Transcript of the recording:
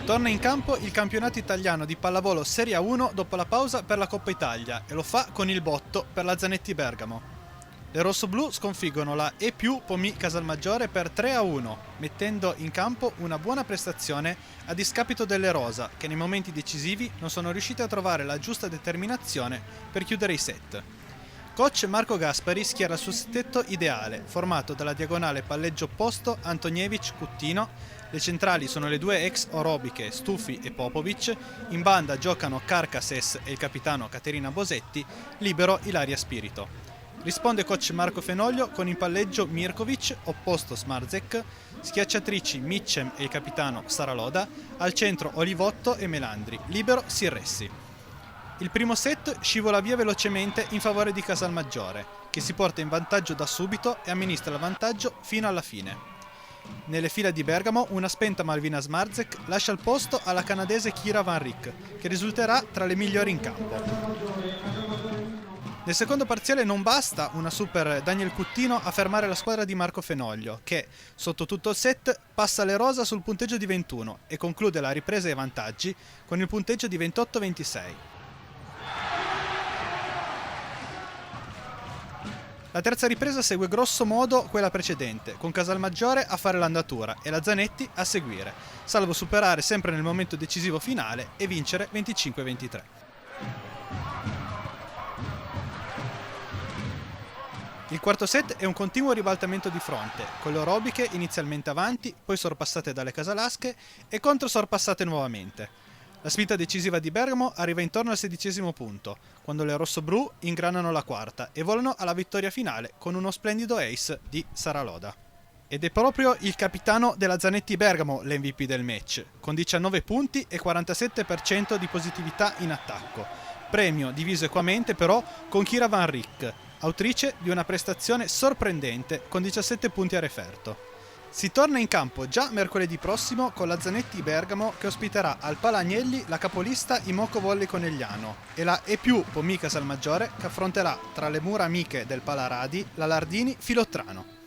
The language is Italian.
Torna in campo il campionato italiano di pallavolo Serie A1 dopo la pausa per la Coppa Italia e lo fa con il botto per la Zanetti Bergamo. Le rossoblù sconfiggono la E+ Pomì Casalmaggiore per 3-1, mettendo in campo una buona prestazione a discapito delle rosa, che nei momenti decisivi non sono riuscite a trovare la giusta determinazione per chiudere i set. Coach Marco Gaspari schiera il suo settetto ideale, formato dalla diagonale palleggio opposto Antoniewicz-Cuttino. Le centrali sono le due ex orobiche Stufi e Popovic, in banda giocano Carcases e il capitano Caterina Bosetti, libero Ilaria Spirito. Risponde coach Marco Fenoglio con in palleggio Mirkovic, opposto Smarzek, schiacciatrici Mitchem e il capitano Saraloda, al centro Olivotto e Melandri, libero Sirressi. Il primo set scivola via velocemente in favore di Casalmaggiore, che si porta in vantaggio da subito e amministra il vantaggio fino alla fine. Nelle fila di Bergamo una spenta Malvina Smarzek lascia il posto alla canadese Kira Van Rick, che risulterà tra le migliori in campo. Nel secondo parziale non basta una super Daniel Cuttino a fermare la squadra di Marco Fenoglio, che, sotto tutto il set, passa le rosa sul punteggio di 21 e conclude la ripresa ai vantaggi con il punteggio di 28-26. La terza ripresa segue grosso modo quella precedente, con Casalmaggiore a fare l'andatura e la Zanetti a seguire, salvo superare sempre nel momento decisivo finale e vincere 25-23. Il quarto set è un continuo ribaltamento di fronte, con le orobiche inizialmente avanti, poi sorpassate dalle casalasche e controsorpassate nuovamente. La spinta decisiva di Bergamo arriva intorno al 16° punto, quando le rossoblù ingranano la quarta e volano alla vittoria finale con uno splendido ace di Saraloda. Ed è proprio il capitano della Zanetti Bergamo l'MVP del match, con 19 punti e 47% di positività in attacco. Premio diviso equamente però con Kira Van Rick, autrice di una prestazione sorprendente con 17 punti a referto. Si torna in campo già mercoledì prossimo con la Zanetti Bergamo che ospiterà al Pala Agnelli la capolista Imoco Volley Conegliano e la E+ Pomì Casalmaggiore che affronterà tra le mura amiche del Pala Radi la Lardini Filottrano.